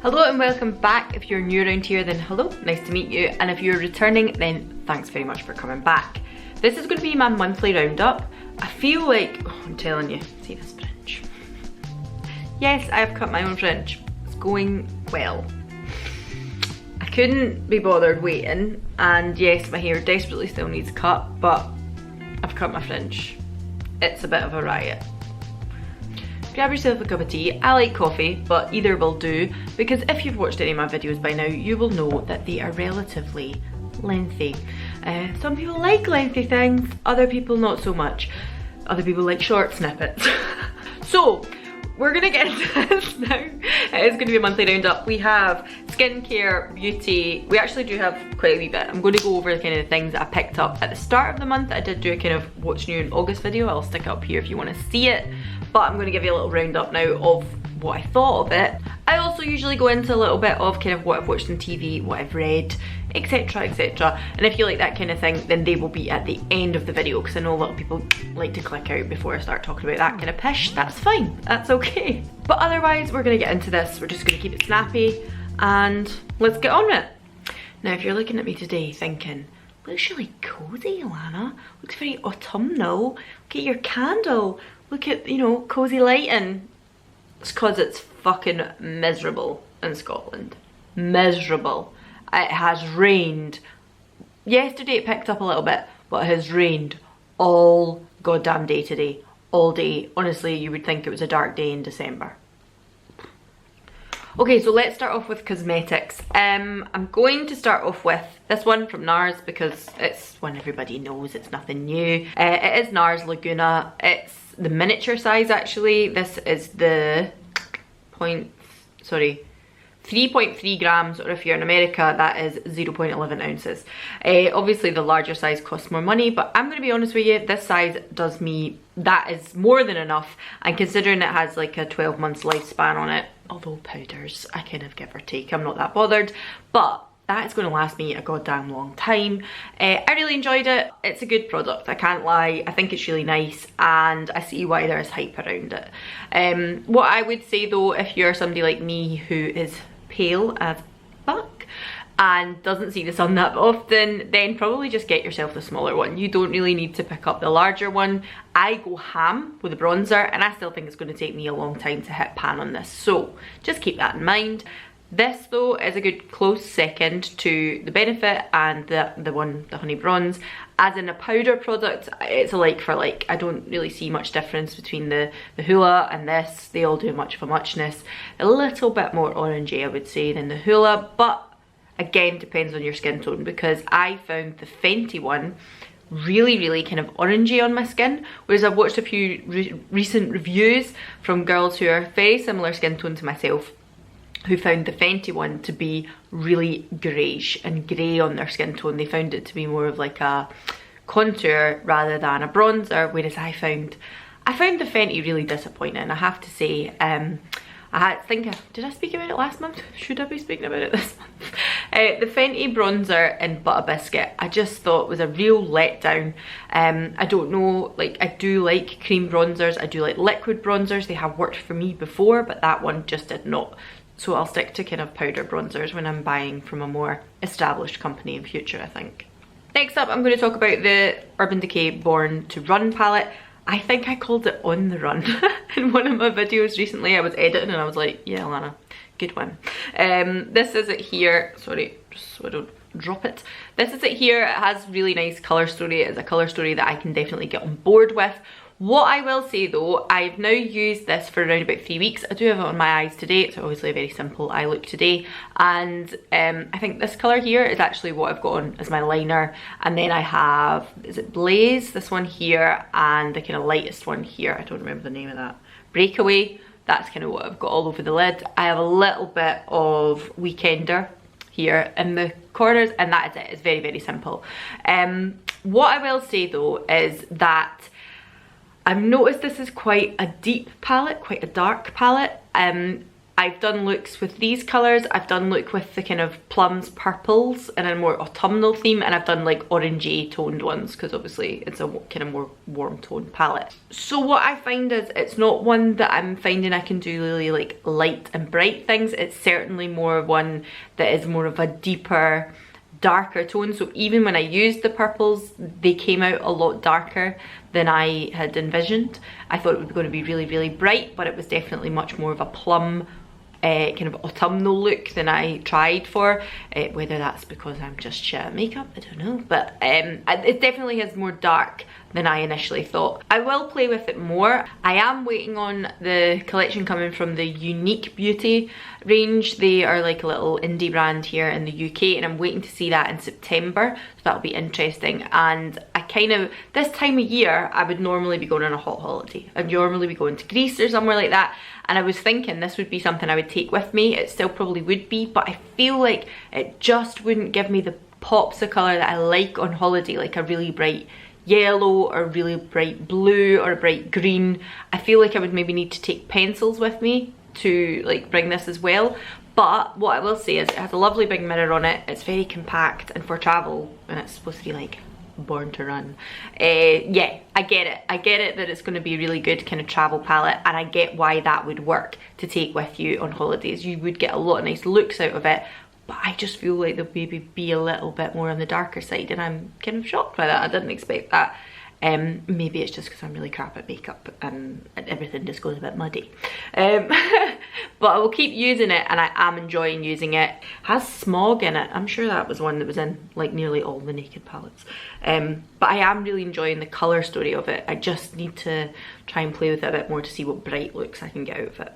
Hello and welcome back. If you're new around here, then hello, nice to meet you. And if you're returning, then thanks very much for coming back. This is going to be my monthly roundup. I feel like, oh, I'm telling you, see this fringe? Yes, I have cut my own fringe. It's going well. I couldn't be bothered waiting, and yes, my hair desperately still needs cut, but I've cut my fringe. It's a bit of a riot. Grab yourself a cup of tea. I like coffee, but either will do, because if you've watched any of my videos by now, you will know that they are relatively lengthy. Some people like lengthy things, other people not so much. Other people like short snippets. So, we're gonna get into this now. It's gonna be a monthly roundup. We have skincare, beauty. We actually do have quite a wee bit. I'm gonna go over the kind of things that I picked up at the start of the month. I did do a kind of what's new in August video. I'll stick it up here if you wanna see it. But I'm gonna give you a little roundup now of what I thought of it. I also usually go into a little bit of kind of what I've watched on TV, what I've read, etc, etc. And if you like that kind of thing, then they will be at the end of the video, because I know a lot of people like to click out before I start talking about that kind of pish. That's fine, that's okay. But otherwise, we're gonna get into this. We're just gonna keep it snappy and let's get on with it. Now, if you're looking at me today thinking, looks really cozy, Alana, looks very autumnal, look at your candle, look at, you know, cozy lighting. It's because it's fucking miserable in Scotland. Miserable. It has rained. Yesterday it picked up a little bit, but it has rained all goddamn day today. All day. Honestly, you would think it was a dark day in December. Okay, so let's start off with cosmetics. I'm going to start off with this one from NARS because it's one everybody knows, it's nothing new. It is NARS Laguna. It's the miniature size actually. This is the 3.3 grams, or if you're in America, that is 0.11 ounces. Obviously the larger size costs more money, but I'm gonna be honest with you, this size does me, that is more than enough. And considering it has like a 12 months lifespan on it, although powders, I kind of give or take, I'm not that bothered, but that is going to last me a goddamn long time. I really enjoyed it. It's a good product, I can't lie. I think it's really nice and I see why there's hype around it. What I would say though, if you're somebody like me who is pale as fuck and doesn't see the sun that often, then probably just get yourself the smaller one. You don't really need to pick up the larger one. I go ham with the bronzer and I still think it's going to take me a long time to hit pan on this, so just keep that in mind. This though is a good close second to the Benefit and the Honey Bronze. As in a powder product, it's a like for like. I don't really see much difference between the Hoola and this. They all do much of a muchness. A little bit more orangey, I would say, than the Hoola, but again, depends on your skin tone, because I found the Fenty one really kind of orangey on my skin, whereas I've watched a few recent reviews from girls who are very similar skin tone to myself, who found the Fenty one to be really greyish and grey on their skin tone. They found it to be more of like a contour rather than a bronzer, whereas I found the Fenty really disappointing, I have to say. Did I speak about it last month? Should I be speaking about it this month? The Fenty bronzer in Butter Biscuit, I just thought was a real letdown. I don't know, like, I do like cream bronzers, I do like liquid bronzers, they have worked for me before, but that one just did not. So I'll stick to kind of powder bronzers when I'm buying from a more established company in future, I think. Next up, I'm going to talk about the Urban Decay Born to Run palette. I think I called it On the Run in one of my videos recently. I was editing and I was like, yeah, Alana, good one. This is it here. Sorry, just so I don't drop it. This is it here. It has really nice colour story. It's a colour story that I can definitely get on board with. What I will say though, I've now used this for around about 3 weeks. I do have it on my eyes today. It's obviously a very simple eye look today. And I think this colour here is actually what I've got on as my liner. And then I have, is it Blaze? This one here, and the kind of lightest one here. I don't remember the name of that. Breakaway. That's kind of what I've got all over the lid. I have a little bit of Weekender here in the corners, and that is it. It's very simple. What I will say though is that I've noticed this is quite a deep palette, quite a dark palette. I've done looks with these colours, I've done look with the kind of plums, purples in a more autumnal theme, and I've done like orangey toned ones because obviously it's a kind of more warm tone palette. So what I find is it's not one that I'm finding I can do really like light and bright things. It's certainly more one that is more of a deeper, darker tone. So even when I used the purples, they came out a lot darker than I had envisioned. I thought it was going to be really, really bright, but it was definitely much more of a plum kind of autumnal look than I tried for. Whether that's because I'm just shit at makeup, I don't know, but it definitely is more dark than I initially thought. I will play with it more. I am waiting on the collection coming from the Unique Beauty range. They are like a little indie brand here in the UK, and I'm waiting to see that in September, so that'll be interesting. And I kind of, this time of year, I would normally be going on a hot holiday. I'd normally be going to Greece or somewhere like that, and I was thinking this would be something I would take with me. It still probably would be, but I feel like it just wouldn't give me the pops of colour that I like on holiday, like a really bright yellow or really bright blue or a bright green. I feel like I would maybe need to take pencils with me to like bring this as well. But what I will say is it has a lovely big mirror on it. It's very compact, and for travel, and it's supposed to be like born to run. Yeah, I get it. I get it that it's going to be a really good kind of travel palette, and I get why that would work to take with you on holidays. You would get a lot of nice looks out of it, but I just feel like they'll maybe be a little bit more on the darker side, and I'm kind of shocked by that. I didn't expect that. Maybe it's just because I'm really crap at makeup and everything just goes a bit muddy. But I will keep using it, and I am enjoying using it. It has Smog in it. I'm sure that was one that was in like nearly all the Naked palettes. But I am really enjoying the colour story of it. I just need to try and play with it a bit more to see what bright looks I can get out of it.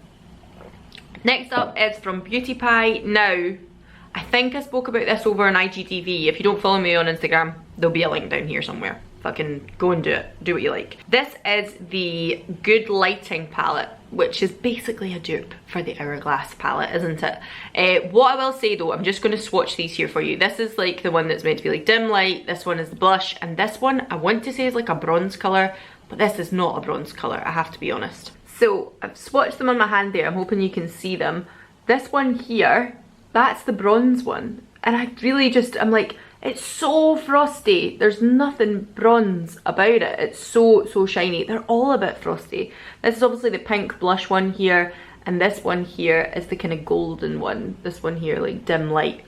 Next up is from Beauty Pie. Now, I think I spoke about this over on IGTV. If you don't follow me on Instagram, there'll be a link down here somewhere. Fucking go and do it. Do what you like. This is the Good Lighting palette, which is basically a dupe for the Hourglass palette, isn't it? What I will say though, I'm just going to swatch these here for you. This is like the one that's meant to be like dim light. This one is the blush, and this one I want to say is like a bronze colour, but this is not a bronze colour, I have to be honest. So I've swatched them on my hand there. I'm hoping you can see them. This one here, that's the bronze one, and I really just, I'm like, it's so frosty. There's nothing bronze about it. It's so shiny. They're all a bit frosty. This is obviously the pink blush one here, and this one here is the kind of golden one. This one here, like dim light.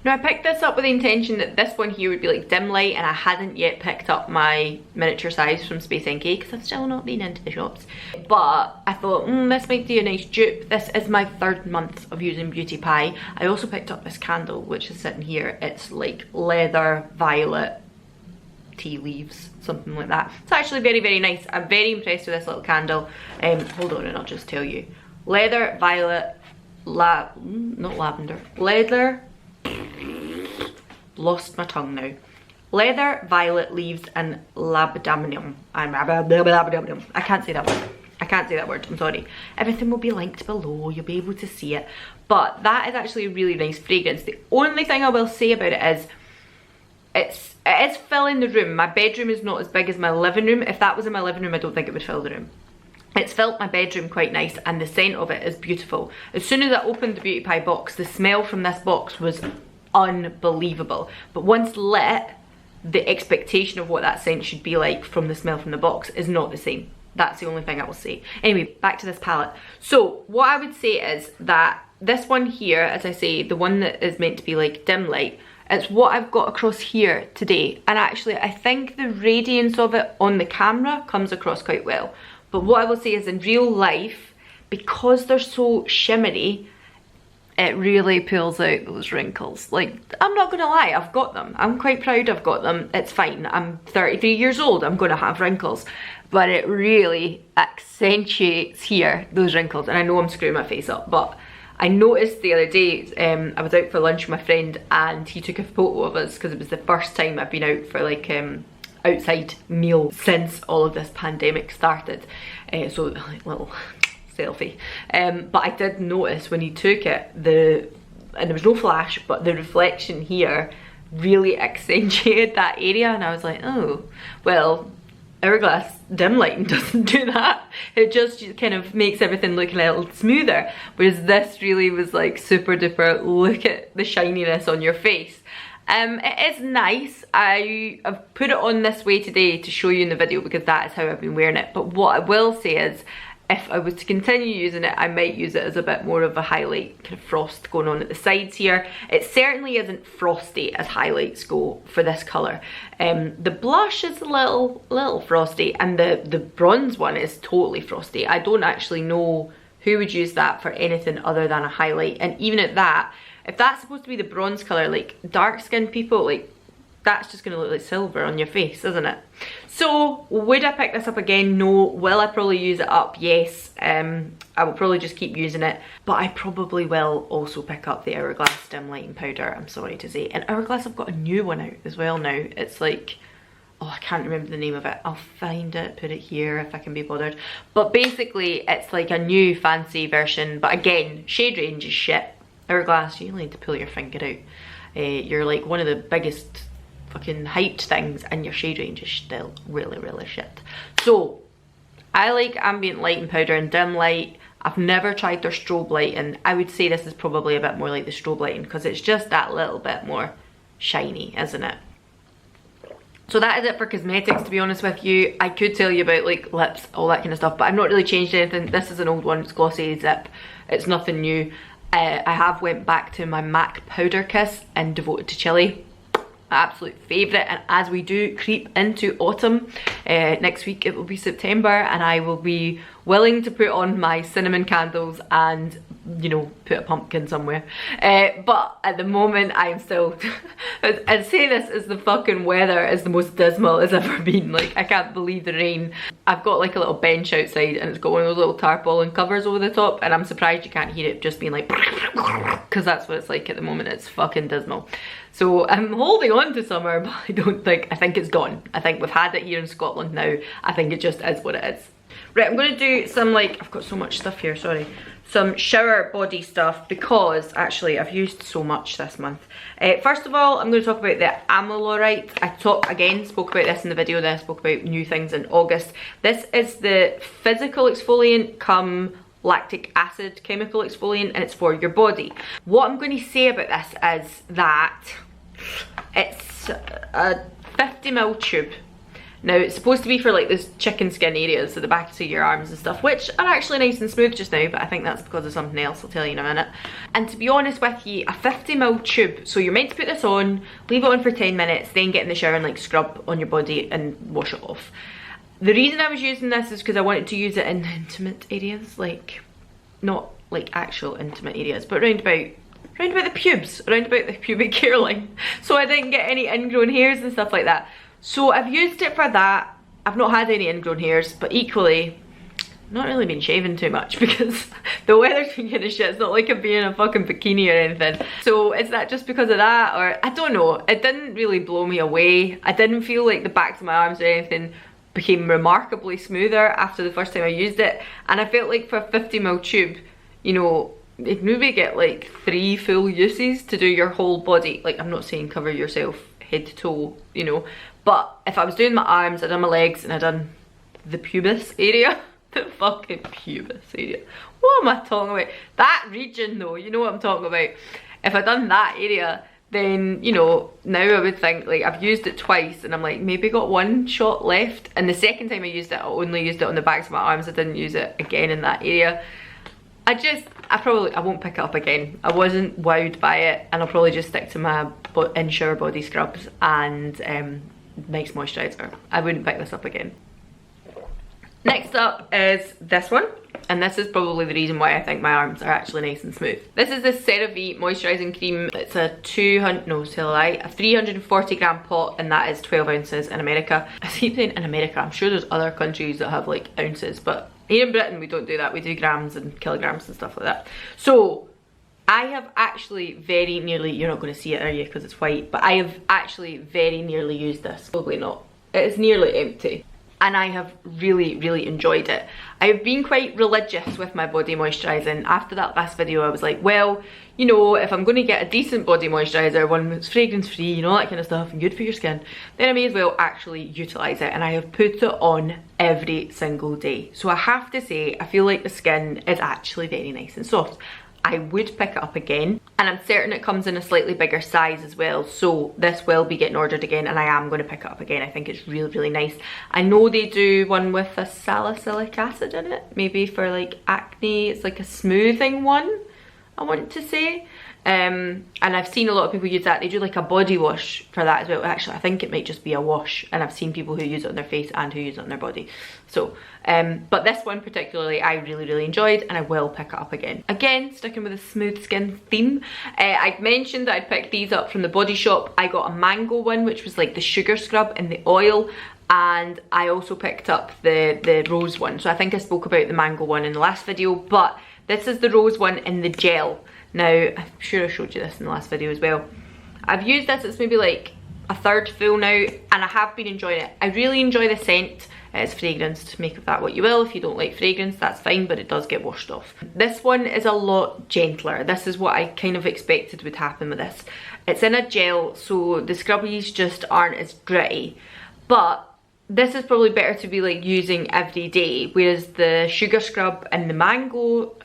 Now I picked this up with the intention that this one here would be like dim light, and I hadn't yet picked up my miniature size from Space NK because I've still not been into the shops. But I thought, this might be a nice dupe. This is my 3rd month of using Beauty Pie. I also picked up this candle, which is sitting here. It's like leather, violet, tea leaves, something like that. It's actually very, very nice. I'm very impressed with this little candle. Hold on and I'll just tell you. Leather, violet, not lavender, leather, lost my tongue now. Leather, violet leaves, and labdanum. I can't say that word. I can't say that word, I'm sorry. Everything will be linked below, you'll be able to see it. But that is actually a really nice fragrance. The only thing I will say about it is, it is filling the room. My bedroom is not as big as my living room. If that was in my living room, I don't think it would fill the room. It's filled my bedroom quite nice, and the scent of it is beautiful. As soon as I opened the Beauty Pie box, the smell from this box was unbelievable. But once lit, the expectation of what that scent should be like from the smell from the box is not the same. That's the only thing I will say. Anyway, back to this palette. So what I would say is that this one here, as I say, the one that is meant to be like dim light, it's what I've got across here today. And actually, I think the radiance of it on the camera comes across quite well. But what I will say is in real life, because they're so shimmery, it really pulls out those wrinkles. Like, I'm not gonna lie, I've got them. I'm quite proud I've got them. It's fine. I'm 33 years old, I'm gonna have wrinkles. But it really accentuates here, those wrinkles. And I know I'm screwing my face up, but I noticed the other day, I was out for lunch with my friend, and he took a photo of us because it was the first time I've been out for like outside meal since all of this pandemic started. So like little selfie. But I did notice when he took it, and there was no flash, but the reflection here really accentuated that area, and I was like, oh, well, Hourglass dim lighting doesn't do that. It just kind of makes everything look a little smoother, whereas this really was like super duper, look at the shininess on your face. It is nice. I've put it on this way today to show you in the video because that is how I've been wearing it. But what I will say is, if I was to continue using it, I might use it as a bit more of a highlight, kind of frost going on at the sides here. It certainly isn't frosty as highlights go for this colour. The blush is a little frosty, and the bronze one is totally frosty. I don't actually know who would use that for anything other than a highlight, and even at that, if that's supposed to be the bronze colour, like dark skinned people, like that's just gonna look like silver on your face, isn't it? So would I pick this up again? No. Will I probably use it up? Yes. I will probably just keep using it, but I probably will also pick up the Hourglass dim lighting powder, I'm sorry to say. And Hourglass have got a new one out as well now. It's like, oh, I can't remember the name of it. I'll find it, put it here if I can be bothered. But basically it's like a new fancy version, but again, shade range is shit. Hourglass, you need to pull your finger out. You're like one of the biggest fucking hyped things, and your shade range is still really shit. So I like ambient lighting powder and dim light. I've never tried their strobe lighting. I would say this is probably a bit more like the strobe lighting because it's just that little bit more shiny, isn't it? So that is it for cosmetics, to be honest with you. I could tell you about like lips, all that kind of stuff, but I've not really changed anything. This is an old one, it's Glossy Zip. It's nothing new. I have went back to my MAC Powder Kiss and Devoted to Chili. My absolute favourite, and as we do creep into autumn, next week it will be September, and I will be willing to put on my cinnamon candles and, you know, put a pumpkin somewhere. But at the moment I am still, I'd say this is the fucking weather is the most dismal it's ever been. Like, I can't believe the rain. I've got like a little bench outside and it's got one of those little tarpaulin covers over the top, and I'm surprised you can't hear it just being like, because that's what it's like at the moment. It's fucking dismal. So I'm holding on to summer, but I think it's gone. I think we've had it here in Scotland now. I think it just is what it is. Right, I'm gonna do some, like, I've got so much stuff here, sorry. Some shower body stuff because actually I've used so much this month. First of all, I'm gonna talk about the Amylorite. I spoke about this in the video, then I spoke about new things in August. This is the physical exfoliant come lactic acid chemical exfoliant, and it's for your body. What I'm going to say about this is that it's a 50ml tube. Now it's supposed to be for like those chicken skin areas, so the backs of your arms and stuff, which are actually nice and smooth just now, but I think that's because of something else, I'll tell you in a minute. And to be honest with you, a 50ml tube, so you're meant to put this on, leave it on for 10 minutes, then get in the shower and like scrub on your body and wash it off. The reason I was using this is because I wanted to use it in intimate areas, like, not like actual intimate areas, but round about the pubes, round about the pubic hairline, so I didn't get any ingrown hairs and stuff like that. So I've used it for that. I've not had any ingrown hairs, but equally, not really been shaving too much because the weather's been kind of shit. It's not like I'm being in a fucking bikini or anything. So is that just because of that, or I don't know. It didn't really blow me away. I didn't feel like the backs of my arms or anything became remarkably smoother after the first time I used it, and I felt like for a 50ml tube, you know, you'd maybe get like 3 full uses to do your whole body. Like, I'm not saying cover yourself head to toe, you know, but if I was doing my arms, I'd done my legs, and I'd done the pubis area, the fucking pubis area, what am I talking about? That region though, you know what I'm talking about. If I'd done that area, then, you know, now I would think, like, I've used it twice and I'm like, maybe got 1 shot left, and the second time I used it, I only used it on the backs of my arms. I didn't use it again in that area. I won't pick it up again. I wasn't wowed by it, and I'll probably just stick to my in-shower body scrubs and nice moisturiser. I wouldn't pick this up again. Next up is this one, and this is probably the reason why I think my arms are actually nice and smooth. This is the CeraVe moisturising cream. It's a 340 gram pot, and that is 12 ounces in America. I keep saying in America, I'm sure there's other countries that have like ounces, but here in Britain we don't do that. We do grams and kilograms and stuff like that. So I have actually very nearly, you're not going to see it, are you, because it's white, but I have actually very nearly used this. Probably not. It is nearly empty. and I have really enjoyed it. I've been quite religious with my body moisturising. After that last video I was like, well, you know, if I'm going to get a decent body moisturiser, one that's fragrance free, you know, that kind of stuff, and good for your skin, then I may as well actually utilise it. And I have put it on every single day. So I have to say, I feel like the skin is actually very nice and soft. I would pick it up again, and I'm certain it comes in a slightly bigger size as well, so this will be getting ordered again, and I am going to pick it up again. I think it's really nice. I know they do one with a salicylic acid in it, maybe for like acne. It's like a smoothing one, I want to say. And I've seen a lot of people use that. They do like a body wash for that as well. Actually, I think it might just be a wash, and I've seen people who use it on their face and who use it on their body. So, but this one particularly I really enjoyed, and I will pick it up again. Again, sticking with the smooth skin theme, I'd mentioned that I'd picked these up from the Body Shop. I got a mango one, which was like the sugar scrub in the oil, and I also picked up the rose one. So I think I spoke about the mango one in the last video, but this is the rose one in the gel. Now, I'm sure I showed you this in the last video as well. I've used this, it's maybe like a third full now, and I have been enjoying it. I really enjoy the scent. It's fragranced, make of that what you will. If you don't like fragrance, that's fine, but it does get washed off. This one is a lot gentler. This is what I kind of expected would happen with this. It's in a gel, so the scrubbies just aren't as gritty. But this is probably better to be like using every day, whereas the sugar scrub and the mango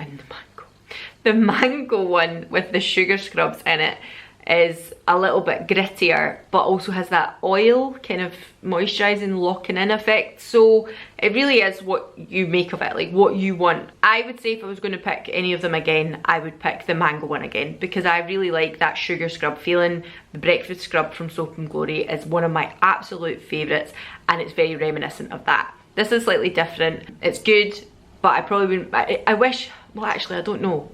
one with the sugar scrubs in it is a little bit grittier, but also has that oil kind of moisturising, locking in effect. So it really is what you make of it, like what you want. I would say if I was going to pick any of them again, I would pick the mango one again, because I really like that sugar scrub feeling. The breakfast scrub from Soap and Glory is one of my absolute favourites, and it's very reminiscent of that. This is slightly different. It's good, but I probably wouldn't, I wish, well actually I don't know.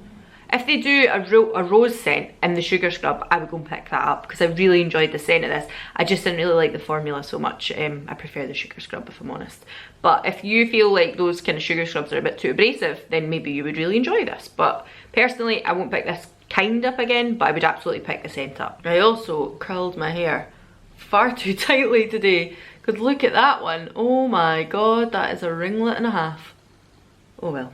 If they do a rose scent in the sugar scrub, I would go and pick that up, because I really enjoyed the scent of this. I just didn't really like the formula so much. I prefer the sugar scrub, if I'm honest. But if you feel like those kind of sugar scrubs are a bit too abrasive, then maybe you would really enjoy this. But personally, I won't pick this kind up again, but I would absolutely pick the scent up. I also curled my hair far too tightly today, because look at that one. Oh my god, that is a ringlet and a half. Oh well.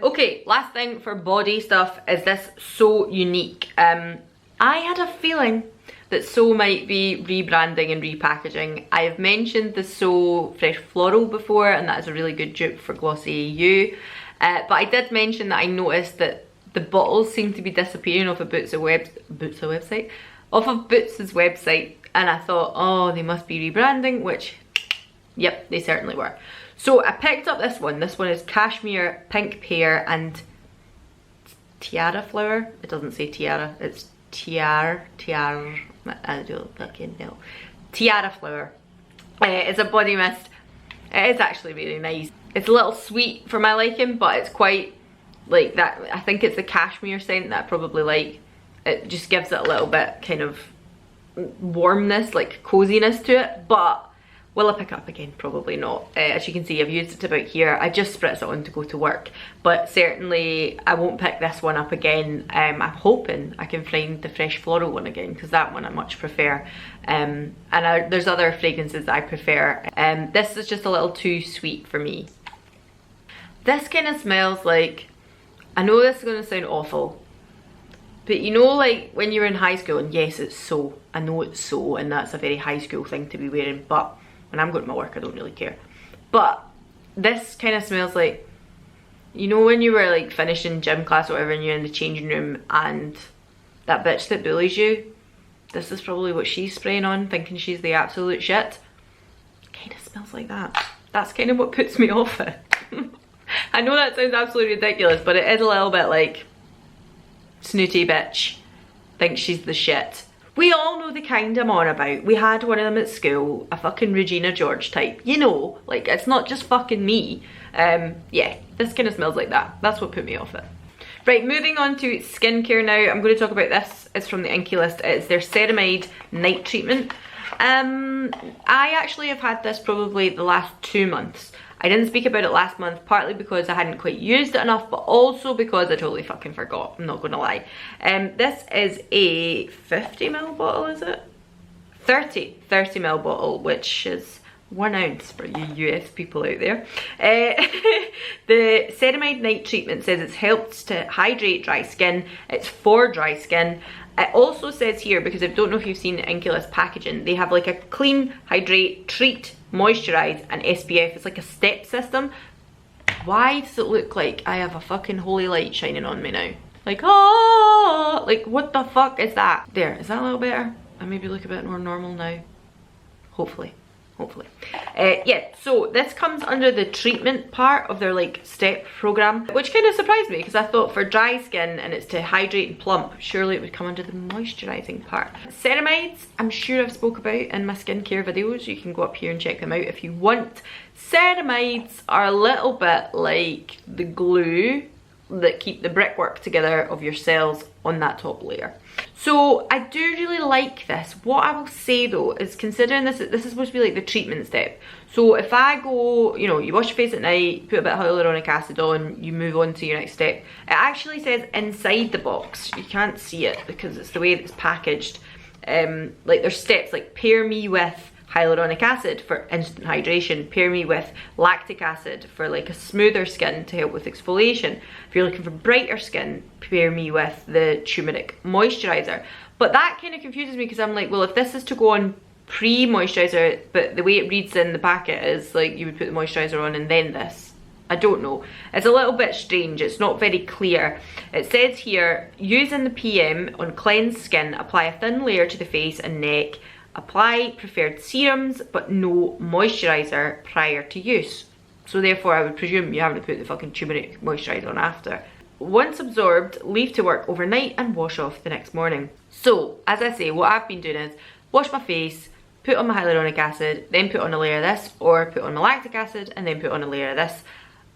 Okay, last thing for body stuff is this So Unique. I had a feeling that So might be rebranding and repackaging. I have mentioned the So Fresh Floral before, and that is a really good dupe for Glossy EU. But I did mention that I noticed that the bottles seem to be disappearing off of Boots' website, and I thought, oh, they must be rebranding, which, yep, they certainly were. So I picked up this one. This one is Cashmere, Pink Pear, and Tiara Flower. It doesn't say tiara, it's tiara, I don't fucking know. Tiara Flower. It's a body mist. It is actually really nice. It's a little sweet for my liking, but it's quite like that. I think it's the cashmere scent that I probably like. It just gives it a little bit kind of warmness, like coziness to it, but will I pick it up again? Probably not. As you can see, I've used it about here. I just spritz it on to go to work, but certainly I won't pick this one up again. I'm hoping I can find the Fresh Floral one again, because that one I much prefer. And there's other fragrances that I prefer. This is just a little too sweet for me. This kind of smells like, I know this is going to sound awful, but you know, like when you're in high school, and yes, it's So, I know it's So, and that's a very high school thing to be wearing, but when I'm going to my work, I don't really care. But this kind of smells like, you know when you were like finishing gym class or whatever, and you're in the changing room, and that bitch that bullies you, this is probably what she's spraying on, thinking she's the absolute shit. Kind of smells like that. That's kind of what puts me off it. I know that sounds absolutely ridiculous, but it is a little bit like, snooty bitch thinks she's the shit. We all know the kind I'm on about. We had one of them at school, a fucking Regina George type. You know, like, it's not just fucking me. Yeah, this kind of smells like that. That's what put me off it. Right, moving on to skincare now. I'm going to talk about this. It's from the Inkey List. It's their Ceramide Night Treatment. I actually have had this probably the last 2 months. I didn't speak about it last month, partly because I hadn't quite used it enough, but also because I totally fucking forgot, I'm not gonna lie. This is a 50ml bottle, is it? 30ml bottle, which is 1 ounce for you US people out there. The ceramide night treatment says it's helped to hydrate dry skin. It's for dry skin. It also says here, because I don't know if you've seen Inculus packaging, they have like a clean, hydrate, treat, moisturize and SPF. It's like a step system. Why does it look like I have a fucking holy light shining on me now? Like, oh, like what the fuck is that? There, is that a little better? I maybe look a bit more normal now. Hopefully. Yeah, so this comes under the treatment part of their like step program, which kind of surprised me because I thought for dry skin and it's to hydrate and plump, surely it would come under the moisturizing part. Ceramides, I'm sure I've spoke about in my skincare videos. You can go up here and check them out if you want. Ceramides are a little bit like the glue that keep the brickwork together of your cells on that top layer. So I do really like this. What I will say though is, considering this is supposed to be like the treatment step. So if I go, you know, you wash your face at night, put a bit of hyaluronic acid on, you move on to your next step. It actually says inside the box, you can't see it because it's the way it's packaged. Like there's steps like pair me with hyaluronic acid for instant hydration, pair me with lactic acid for like a smoother skin to help with exfoliation. If you're looking for brighter skin, pair me with the turmeric moisturizer. But that kind of confuses me because I'm like, well, if this is to go on pre-moisturizer, but the way it reads in the packet is like you would put the moisturizer on and then this. I don't know. It's a little bit strange. It's not very clear. It says here, use in the PM on cleansed skin, apply a thin layer to the face and neck, apply preferred serums but no moisturizer prior to use. So therefore I would presume you haven't put the fucking turmeric moisturizer on after. Once absorbed, leave to work overnight and wash off the next morning. So as I say, what I've been doing is wash my face, put on my hyaluronic acid, then put on a layer of this, or put on my lactic acid and then put on a layer of this,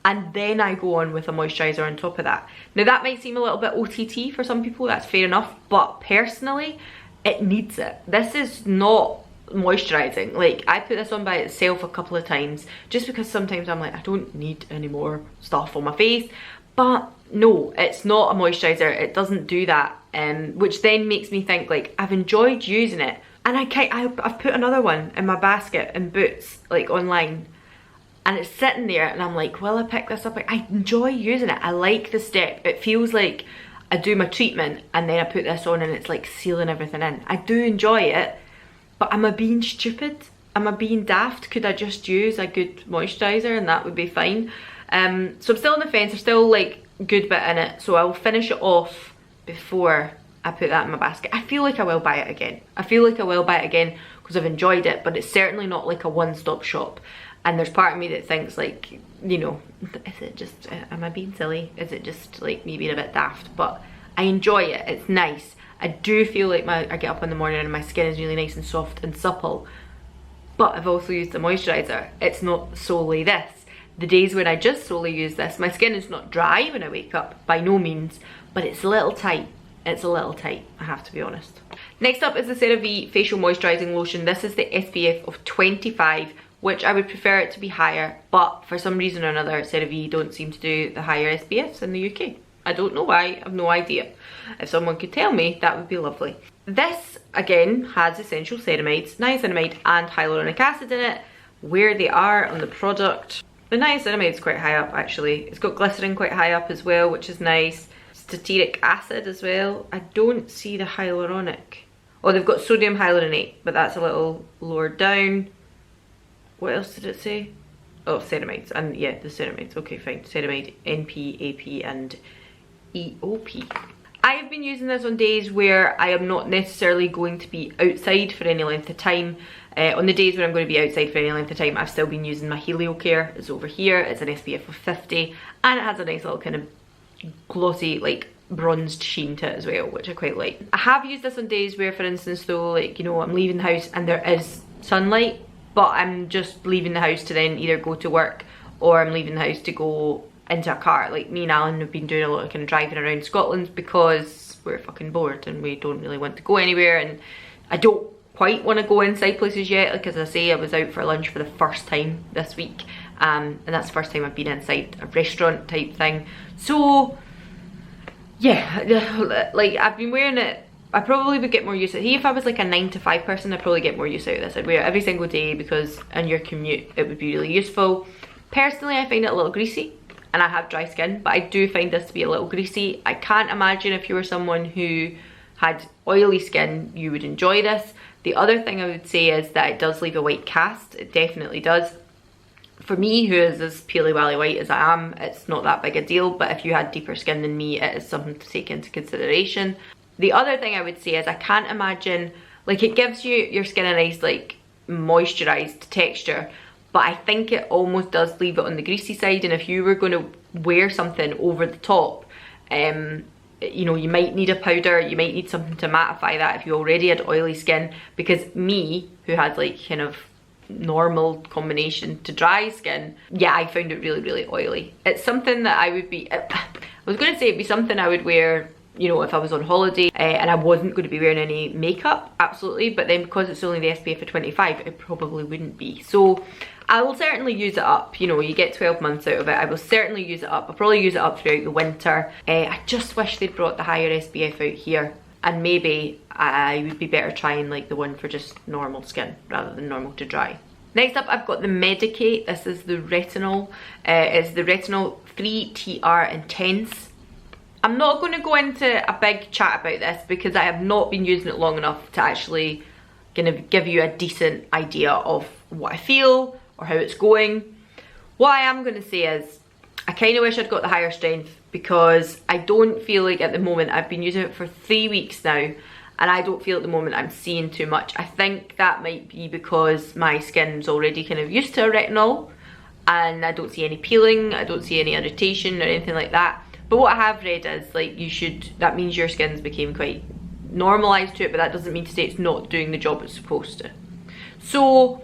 and then I go on with a moisturizer on top of that. Now that might seem a little bit OTT for some people, that's fair enough, but personally it needs it. This is not moisturizing. Like I put this on by itself a couple of times just because sometimes I'm like, I don't need any more stuff on my face. But no, it's not a moisturizer. It doesn't do that, which then makes me think like I've enjoyed using it, and I've put another one in my basket in Boots like online, and it's sitting there and I'm like, will I pick this up? I enjoy using it. I like the step. It feels like I do my treatment and then I put this on and it's like sealing everything in. I do enjoy it, but am I being stupid? Am I being daft? Could I just use a good moisturizer and that would be fine? So I'm still on the fence. There's still like a good bit in it, so I'll finish it off before I put that in my basket. I feel like I will buy it again. I feel like I will buy it again because I've enjoyed it, but it's certainly not like a one-stop shop. And there's part of me that thinks like, you know, is it just, am I being silly? Is it just like me being a bit daft? But I enjoy it, it's nice. I do feel like I get up in the morning and my skin is really nice and soft and supple. But I've also used the moisturizer. It's not solely this. The days when I just solely use this, my skin is not dry when I wake up, by no means, but it's a little tight. It's a little tight, I have to be honest. Next up is the CeraVe Facial Moisturising Lotion. This is the SPF of 25. Which I would prefer it to be higher, but for some reason or another, CeraVe don't seem to do the higher SPFs in the UK. I don't know why, I have no idea. If someone could tell me, that would be lovely. This, again, has essential ceramides, niacinamide and hyaluronic acid in it. Where they are on the product, the niacinamide is quite high up actually. It's got glycerin quite high up as well, which is nice. Stearic acid as well. I don't see the hyaluronic. Oh, they've got sodium hyaluronate, but that's a little lower down. What else did it say? Oh, ceramides, and yeah, the ceramides. Okay, fine. Ceramide, NP, AP, and EOP. I have been using this on days where I am not necessarily going to be outside for any length of time. On the days when I'm going to be outside for any length of time, I've still been using my Helio Care. It's over here. It's an SPF of 50, and it has a nice little kind of glossy, like bronzed sheen to it as well, which I quite like. I have used this on days where, for instance, though, like, you know, I'm leaving the house and there is sunlight, but I'm just leaving the house to then either go to work or I'm leaving the house to go into a car. Like me and Alan have been doing a lot of kind of driving around Scotland because we're fucking bored and we don't really want to go anywhere, and I don't quite want to go inside places yet. Like as I say, I was out for lunch for the first time this week, and that's the first time I've been inside a restaurant type thing. So yeah, like I've been wearing it I probably would get more use out of it. If I was like a 9 to 5 person, I'd probably get more use out of this. I'd wear it every single day because in your commute it would be really useful. Personally, I find it a little greasy, and I have dry skin, but I do find this to be a little greasy. I can't imagine if you were someone who had oily skin, you would enjoy this. The other thing I would say is that it does leave a white cast. It definitely does. For me, who is as peely wally white as I am, it's not that big a deal, but if you had deeper skin than me, it is something to take into consideration. The other thing I would say is I can't imagine, like, it gives your skin a nice like moisturized texture, but I think it almost does leave it on the greasy side, and if you were going to wear something over the top, you know, you might need a powder, you might need something to mattify that if you already had oily skin, because me, who had like kind of normal combination to dry skin, yeah, I found it really, really oily. It's something that I would be, I was going to say it'd be something I would wear, you know, if I was on holiday and I wasn't going to be wearing any makeup, absolutely, but then because it's only the SPF of 25, it probably wouldn't be. So I will certainly use it up, you know, you get 12 months out of it. I will certainly use it up. I'll probably use it up throughout the winter. I just wish they'd brought the higher SPF out here, and maybe I would be better trying like the one for just normal skin rather than normal to dry. Next up, I've got the Decay. This is the retinol. It's the retinol 3TR Intense. I'm not going to go into a big chat about this because I have not been using it long enough to actually kind of give you a decent idea of what I feel or how it's going. What I am going to say is I kind of wish I'd got the higher strength, because I don't feel like at the moment, I've been using it for 3 weeks now, and I don't feel at the moment I'm seeing too much. I think that might be because my skin's already kind of used to a retinol and I don't see any peeling, I don't see any irritation or anything like that. But what I have read is like that means your skin's became quite normalised to it, but that doesn't mean to say it's not doing the job it's supposed to. So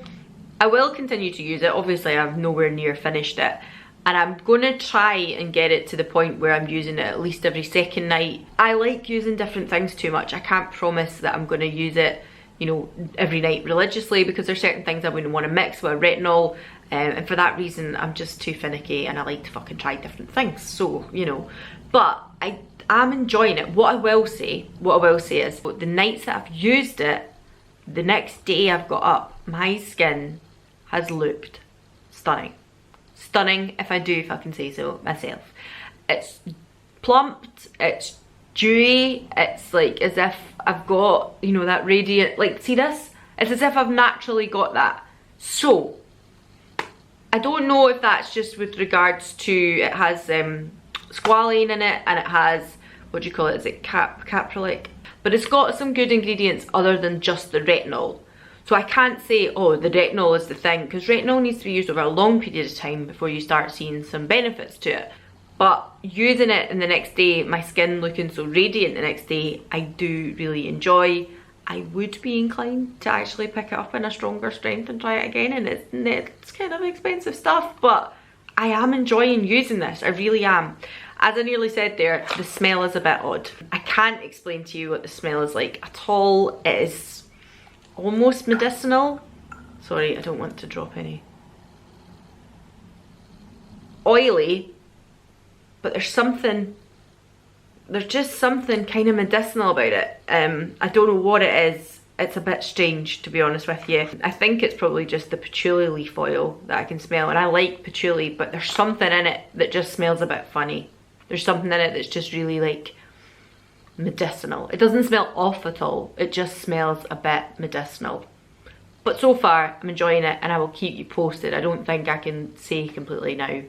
I will continue to use it. Obviously I've nowhere near finished it, and I'm gonna try and get it to the point where I'm using it at least every second night. I like using different things too much. I can't promise that I'm gonna use it, you know, every night religiously, because there's certain things I wouldn't want to mix with retinol, and for that reason I'm just too finicky and I like to fucking try different things. So, you know, but I'm enjoying it. What I will say is the nights that I've used it, the next day I've got up, my skin has looked stunning. Stunning, if I do fucking say so myself. It's plumped, it's dewy, it's like as if I've got, you know, that radiant, like, see this? It's as if I've naturally got that. So I don't know if that's just with regards to, it has squalane in it, and it has, what do you call it, is it caprylic? But it's got some good ingredients other than just the retinol. So I can't say, oh, the retinol is the thing, because retinol needs to be used over a long period of time before you start seeing some benefits to it. But using it in the next day, my skin looking so radiant the next day, I do really enjoy. I would be inclined to actually pick it up in a stronger strength and try it again, and it's kind of expensive stuff, but I am enjoying using this, I really am. As I nearly said there, the smell is a bit odd. I can't explain to you what the smell is like at all. It is almost medicinal. Sorry, I don't want to drop any. Oily, but there's just something kind of medicinal about it. I don't know what it is. It's a bit strange, to be honest with you. I think it's probably just the patchouli leaf oil that I can smell, and I like patchouli, but there's something in it that just smells a bit funny. There's something in it that's just really like medicinal. It doesn't smell off at all. It just smells a bit medicinal. But so far, I'm enjoying it, and I will keep you posted. I don't think I can say completely now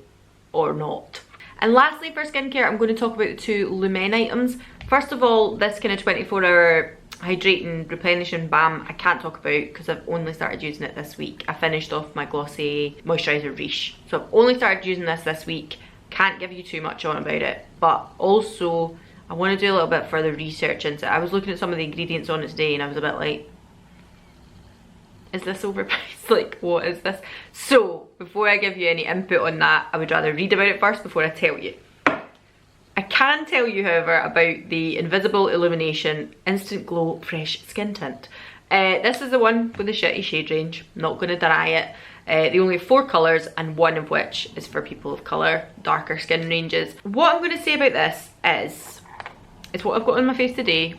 or not. And lastly, for skincare, I'm going to talk about the 2 Lumene items. First of all, this kind of 24-hour hydrating replenishing balm I can't talk about because I've only started using it this week. I finished off my glossy moisturiser Riche, so I've only started using this week. Can't give you too much on about it, but also I want to do a little bit further research into it. I was looking at some of the ingredients on it today and I was a bit like, is this overpriced? Like, what is this? So before I give you any input on that, I would rather read about it first before I tell you. I can tell you, however, about the Invisible Illumination Instant Glow Fresh Skin Tint. This is the one with the shitty shade range, not going to deny it. They only have 4 colours, and one of which is for people of colour, darker skin ranges. What I'm going to say about this is, it's what I've got on my face today.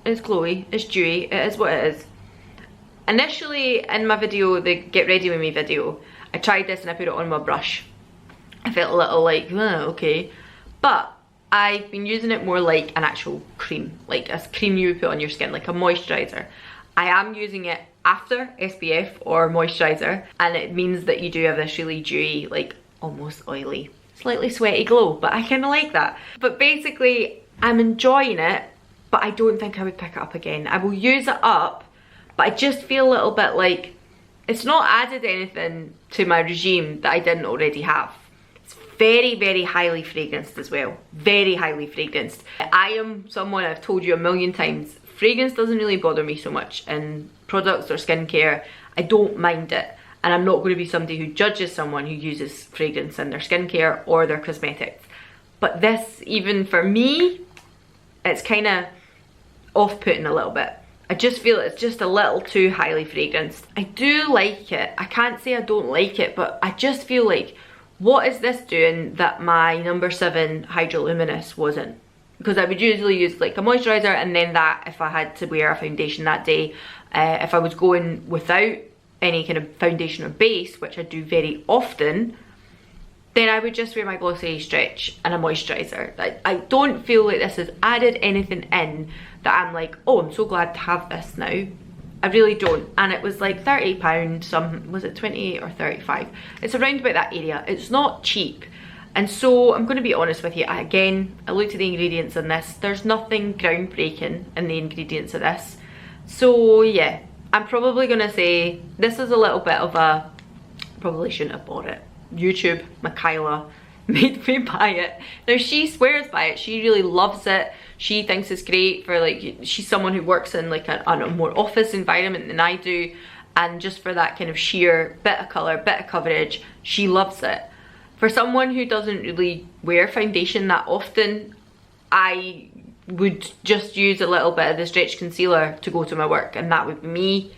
it's glowy, it's dewy, it is what it is. Initially in my video, the get ready with me video, I tried this and I put it on my brush. I felt a little like, oh, okay. But I've been using it more like an actual cream, like a cream you would put on your skin, like a moisturiser. I am using it after SPF or moisturiser, and it means that you do have this really dewy, like almost oily, slightly sweaty glow, but I kind of like that. But basically, I'm enjoying it, but I don't think I would pick it up again. I will use it up, but I just feel a little bit like it's not added anything to my regime that I didn't already have. It's very, very highly fragranced as well. Very highly fragranced. I am someone, I've told you a million times, fragrance doesn't really bother me so much in products or skincare. I don't mind it. And I'm not going to be somebody who judges someone who uses fragrance in their skincare or their cosmetics. But this, even for me, it's kind of off-putting a little bit. I just feel it's just a little too highly fragranced. I do like it. I can't say I don't like it, but I just feel like, what is this doing that my number 7 Hydro Luminous wasn't? Because I would usually use like a moisturiser and then that if I had to wear a foundation that day. If I was going without any kind of foundation or base, which I do very often, then I would just wear my Glossy Stretch and a moisturiser. I don't feel like this has added anything in that I'm like, oh, I'm so glad to have this now. I really don't. And it was like £30, some, was it 28 or 35? It's around about that area. It's not cheap. And so I'm going to be honest with you, I looked at the ingredients in this. There's nothing groundbreaking in the ingredients of this. So yeah, I'm probably going to say this is a little bit of a, probably shouldn't have bought it. YouTube, Michaela, made me buy it. Now she swears by it, she really loves it. She thinks it's great for like, she's someone who works in like a more office environment than I do. And just for that kind of sheer bit of colour, bit of coverage, she loves it. For someone who doesn't really wear foundation that often, I would just use a little bit of the stretch concealer to go to my work, and that would be me.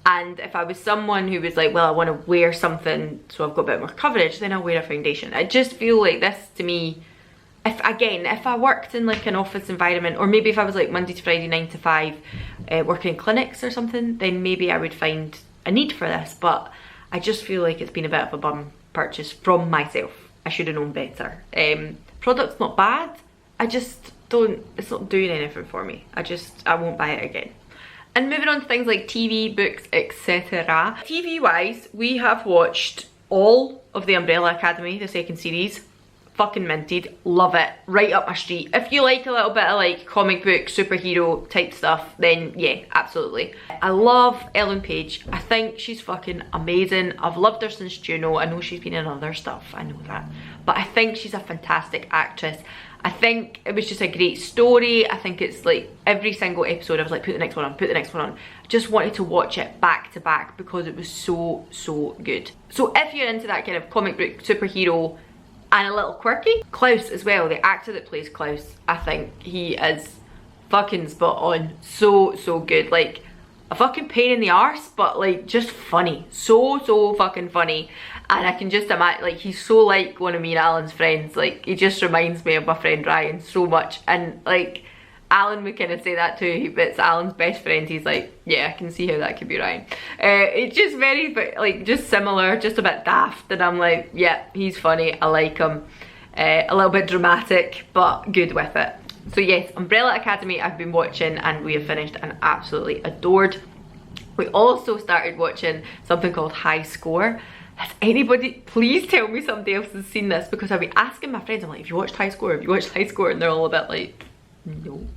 And if I was someone who was like, well, I want to wear something so I've got a bit more coverage, then I'll wear a foundation. I just feel like this to me, if I worked in like an office environment, or maybe if I was like Monday to Friday 9 to 5 working in clinics or something, then maybe I would find a need for this. But I just feel like it's been a bit of a bum purchase from myself. I should have known better. Product's not bad, I just don't, it's not doing anything for me. I won't buy it again. And moving on to things like TV, books, etc. TV wise, we have watched all of the Umbrella Academy, the second series. Fucking minted, love it, right up my street. If you like a little bit of like comic book, superhero type stuff, then yeah, absolutely. I love Ellen Page. I think she's fucking amazing. I've loved her since Juno. I know she's been in other stuff, I know that. But I think she's a fantastic actress. I think it was just a great story. I think it's like every single episode I was like, put the next one on, put the next one on. I just wanted to watch it back to back because it was so, so good. So if you're into that kind of comic book, superhero, and a little quirky. Klaus as well, the actor that plays Klaus, I think he is fucking spot on. So, so good. Like, a fucking pain in the arse, but like, just funny. So, so fucking funny. And I can just imagine, like, he's so like one of me and Alan's friends. Like, he just reminds me of my friend Ryan so much. And like, Alan would kind of say that too, but it's Alan's best friend. He's like, yeah, I can see how that could be Ryan. It's just very, like, just similar, just a bit daft. And I'm like, yeah, he's funny, I like him. A little bit dramatic, but good with it. So yes, Umbrella Academy I've been watching and we have finished and absolutely adored. We also started watching something called High Score. Has anybody, please tell me somebody else has seen this, because I've been asking my friends, I'm like, have you watched High Score? Have you watched High Score? And they're all a bit like, no.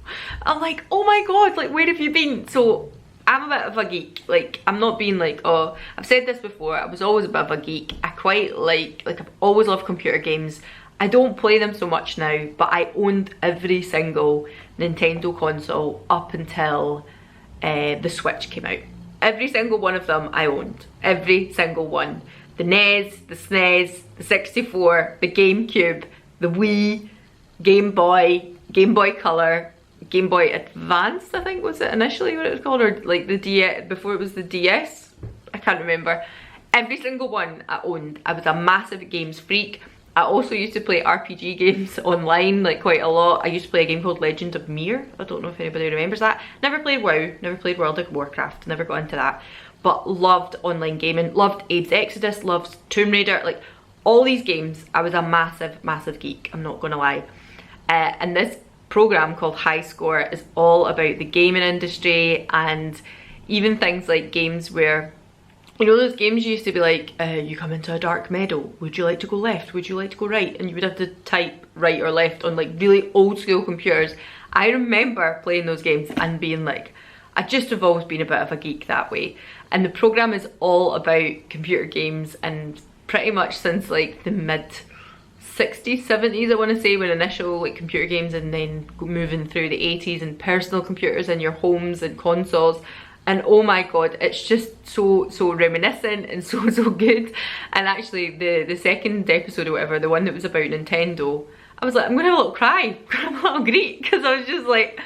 I'm like, oh my god, like, where have you been? So I'm a bit of a geek. Like, I'm not being like, oh, I've said this before, I was always a bit of a geek. I quite like I've always loved computer games. I don't play them so much now, but I owned every single Nintendo console up until the Switch came out. Every single one of them I owned. Every single one. The NES, the SNES, the 64, the GameCube, the Wii, Game Boy Color, Game Boy Advance, I think was it initially what it was called, or like the DS, before it was the DS, I can't remember. Every single one I owned. I was a massive games freak. I also used to play RPG games online, like quite a lot. I used to play a game called Legend of Mir. I don't know if anybody remembers that. Never played WoW, never played World of Warcraft, never got into that. But loved online gaming, loved Abe's Exodus, loved Tomb Raider, like all these games. I was a massive, massive geek, I'm not gonna lie. And this program called High Score is all about the gaming industry, and even things like games where, you know, those games used to be like, you come into a dark meadow, would you like to go left, would you like to go right, and you would have to type right or left on like really old school computers. I remember playing those games and being like, I just have always been a bit of a geek that way. And the program is all about computer games, and pretty much since like the mid 60s, 70s I want to say, when initial like computer games, and then moving through the 80s and personal computers in your homes and consoles. And oh my god, it's just so reminiscent and so good. And actually the second episode or whatever, the one that was about Nintendo, I was like, I'm gonna have a little cry, I'm a little Greek, because I was just like,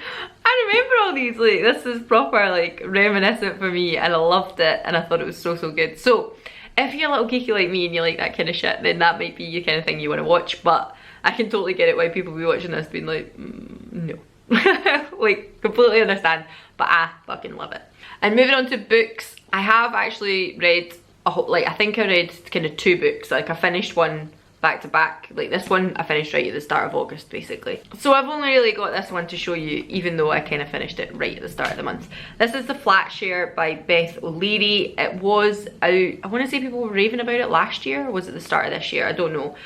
I remember all these, like this is proper like reminiscent for me, and I loved it, and I thought it was so good. So if you're a little geeky like me and you like that kind of shit, then that might be the kind of thing you want to watch. But I can totally get it why people be watching this being like, no. Like completely understand, but I fucking love it. And moving on to books, I have actually read a whole, like I think I read kind of 2 books. Like I finished one back to back, like this one I finished right at the start of August basically. So I've only really got this one to show you, even though I kind of finished it right at the start of the month. This is The Flat Share by Beth O'Leary. It was out, I want to say people were raving about it last year, or was it the start of this year? I don't know.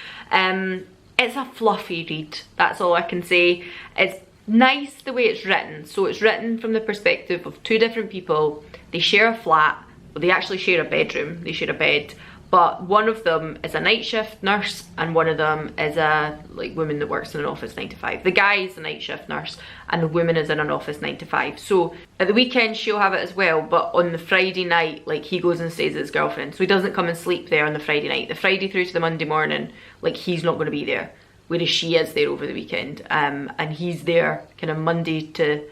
It's a fluffy read, that's all I can say. It's nice the way it's written. So it's written from the perspective of 2 different people. They share a flat, well, they actually share a bedroom, they share a bed, but one of them is a night shift nurse and one of them is a like woman that works in an office 9 to 5. The guy is a night shift nurse and the woman is in an office 9 to 5. So at the weekend she'll have it as well, but on the Friday night, like he goes and stays with his girlfriend, so he doesn't come and sleep there on the Friday night. The Friday through to the Monday morning, like he's not going to be there, whereas she is there over the weekend, and he's there kind of Monday to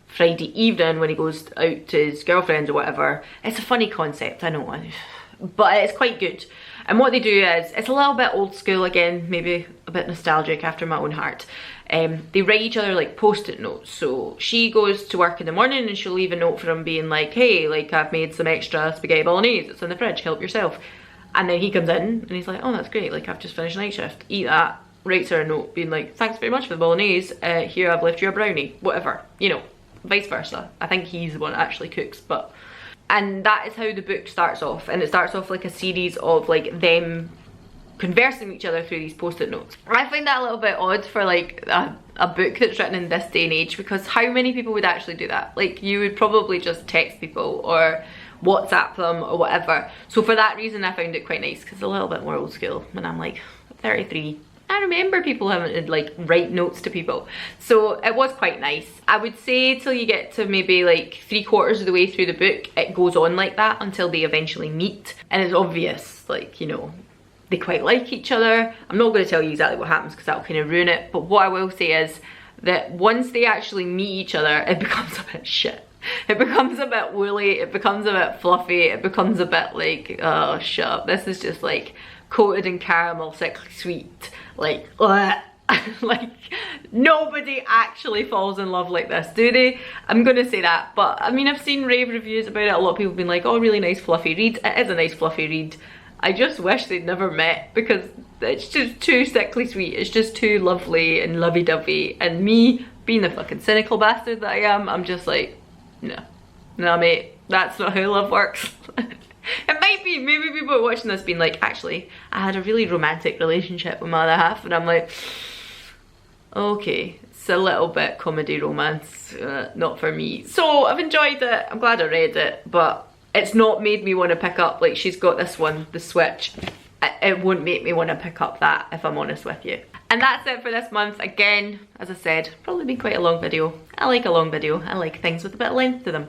Friday evening when he goes out to his girlfriends or whatever. It's a funny concept, I know, but it's quite good. And what they do is, it's a little bit old school again, maybe a bit nostalgic after my own heart. They write each other like post-it notes. So she goes to work in the morning and she'll leave a note for him being like, hey, like I've made some extra spaghetti bolognese, it's in the fridge, help yourself. And then he comes in and he's like, oh that's great, like I've just finished night shift, eat that. Writes her a note being like, thanks very much for the bolognese, here I've left you a brownie, whatever, you know, vice versa. I think he's the one that actually cooks, but, and that is how the book starts off. And it starts off like a series of like them conversing with each other through these post-it notes. I find that a little bit odd for like a book that's written in this day and age, because how many people would actually do that? Like you would probably just text people or WhatsApp them or whatever. So for that reason I found it quite nice, because it's a little bit more old school, and I'm like 33. I remember people having to like write notes to people, so it was quite nice. I would say till you get to maybe like 3/4 of the way through the book, it goes on like that until they eventually meet, and it's obvious, like, you know, they quite like each other. I'm not going to tell you exactly what happens because that'll kind of ruin it, but what I will say is that once they actually meet each other, it becomes a bit shit. It becomes a bit woolly, it becomes a bit fluffy, it becomes a bit like, oh shut up, this is just like coated in caramel, sickly sweet, like like nobody actually falls in love like this, do they? I'm gonna say that, but I mean, I've seen rave reviews about it. A lot of people have been like, oh, really nice fluffy read. It is a nice fluffy read. I just wish they'd never met, because it's just too sickly sweet, it's just too lovely and lovey-dovey, and me being the fucking cynical bastard that I am, I'm just like, no mate, that's not how love works. It might be, maybe people are watching this being like, actually, I had a really romantic relationship with my other half, and I'm like, okay, it's a little bit comedy romance, not for me. So I've enjoyed it, I'm glad I read it, but it's not made me want to pick up, like she's got this one, The Switch. It won't make me want to pick up that, if I'm honest with you. And that's it for this month. Again, as I said, probably been quite a long video. I like a long video, I like things with a bit of length to them.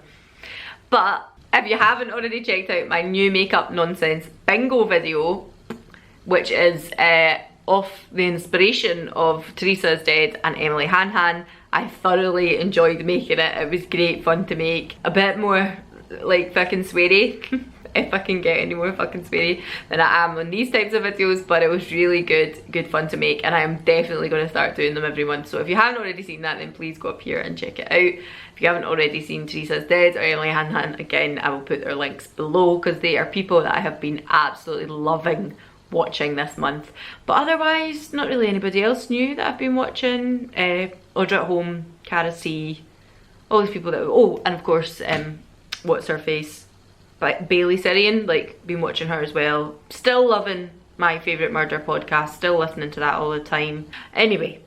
But if you haven't already checked out my new makeup nonsense bingo video, which is off the inspiration of Teresa is Dead and Emily Han, I thoroughly enjoyed making it. It was great fun to make. A bit more like fucking sweary if I can get any more fucking sweary than I am on these types of videos, but it was really good fun to make, and I am definitely going to start doing them every month. So if you haven't already seen that, then please go up here and check it out. If you haven't already seen Teresa's Dead or Emily Han, again, I will put their links below, because they are people that I have been absolutely loving watching this month. But otherwise, not really anybody else new that I've been watching. Audra at Home, Cara C, all these people that, oh, and of course, what's her face, like Bailey Sirian, like been watching her as well. Still loving My Favourite Murder podcast, still listening to that all the time. Anyway,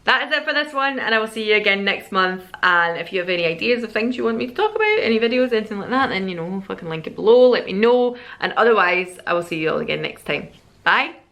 that is it for this one, and I will see you again next month. And if you have any ideas of things you want me to talk about, any videos, anything like that, then, you know, fucking link it below, let me know. And otherwise, I will see you all again next time. Bye.